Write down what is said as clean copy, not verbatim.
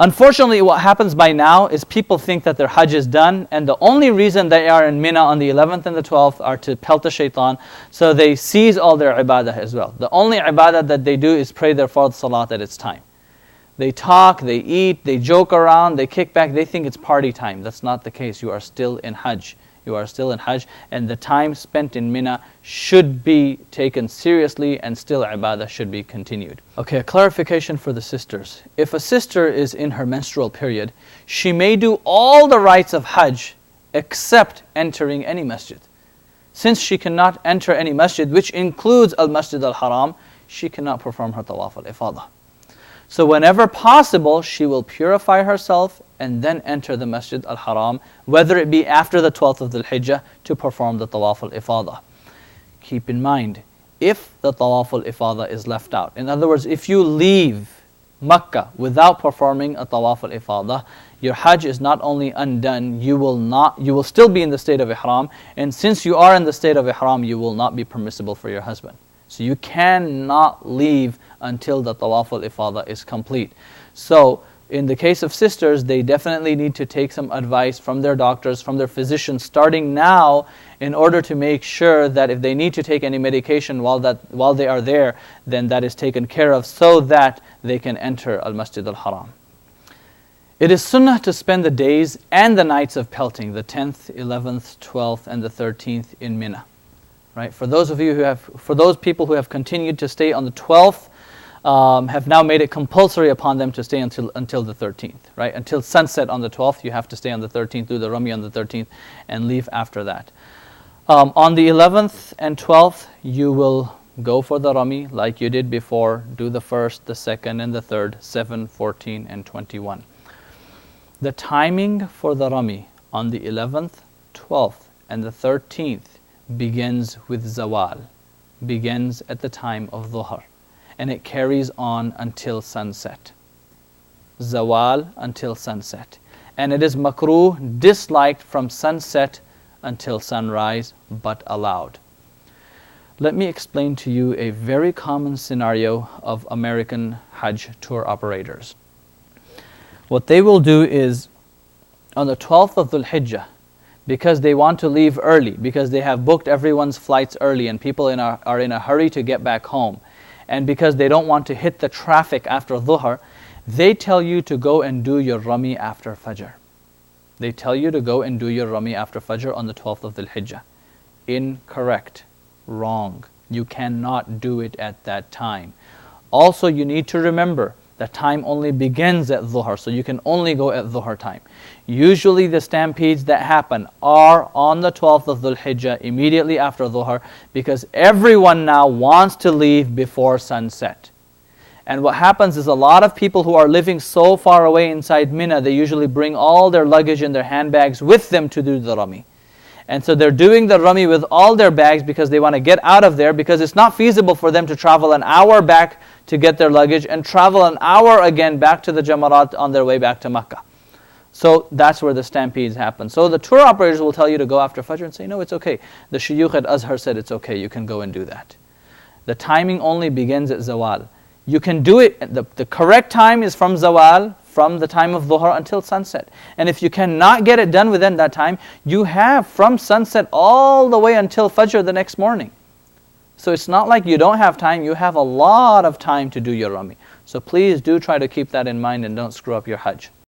Unfortunately, what happens by now is people think that their Hajj is done, and the only reason they are in Mina on the 11th and the 12th are to pelt the shaitan, so they seize all their ibadah as well. The only ibadah that they do is pray their fard salat at its time. They talk, they eat, they joke around, they kick back, they think it's party time. That's not the case. You are still in Hajj. You are still in Hajj, and the time spent in Mina should be taken seriously, and still ibadah should be continued. Okay, a clarification for the sisters. If a sister is in her menstrual period, she may do all the rites of Hajj except entering any masjid. Since she cannot enter any masjid, which includes al-Masjid al-Haram, she cannot perform her tawaf al-ifadah. So whenever possible, she will purify herself and then enter the Masjid al-Haram, whether it be after the 12th of Dhul Hijjah, to perform the Tawaf al-Ifadah. Keep in mind, if the Tawaf al-Ifadah is left out, in other words, if you leave Makkah without performing a Tawaf al-Ifadah, your Hajj is not only undone, you will still be in the state of Ihram, and since you are in the state of Ihram, you will not be permissible for your husband. So you cannot leave until the Tawaf al-Ifadah is complete. So in the case of sisters, they definitely need to take some advice from their doctors, from their physicians, starting now, in order to make sure that if they need to take any medication while they are there, then that is taken care of, so that they can enter al-Masjid al-Haram. It is sunnah to spend the days and the nights of pelting, the 10th, 11th, 12th, and the 13th in Mina. Right? For those people who have continued to stay on the 12th, have now made it compulsory upon them to stay until the 13th, right? Until sunset on the 12th, you have to stay on the 13th, do the Rami on the 13th, and leave after that. On the 11th and 12th, you will go for the Rami like you did before, do the 1st, the 2nd, and the 3rd, 7, 14, and 21. The timing for the Rami on the 11th, 12th, and the 13th begins with Zawal, begins at the time of Dhuhr, and it carries on until sunset. Zawal until sunset. And it is makruh, disliked from sunset until sunrise, but allowed. Let me explain to you a very common scenario of American Hajj tour operators. What they will do is, on the 12th of Dhul Hijjah, because they want to leave early, because they have booked everyone's flights early and people are in a hurry to get back home, and because they don't want to hit the traffic after Dhuhr, they tell you to go and do your Rami after Fajr. They tell you to go and do your Rami after Fajr on the 12th of Dhul Hijjah. Incorrect. Wrong. You cannot do it at that time. Also, you need to remember that time only begins at Dhuhr, so you can only go at Dhuhr time. Usually the stampedes that happen are on the 12th of Dhul Hijjah, immediately after Dhuhr, because everyone now wants to leave before sunset. And what happens is, a lot of people who are living so far away inside Mina, they usually bring all their luggage in their handbags with them to do the Rami. And so they're doing the Rami with all their bags because they want to get out of there, because it's not feasible for them to travel an hour back to get their luggage and travel an hour again back to the Jamaraat on their way back to Makkah. So that's where the stampedes happen. So the tour operators will tell you to go after Fajr and say, no, it's okay. The Shuyukh at Azhar said it's okay, you can go and do that. The timing only begins at Zawal. You can do it, the correct time is from Zawal, from the time of Dhuhr until sunset. And if you cannot get it done within that time, you have from sunset all the way until Fajr the next morning. So it's not like you don't have time, you have a lot of time to do your Rami. So please do try to keep that in mind and don't screw up your Hajj.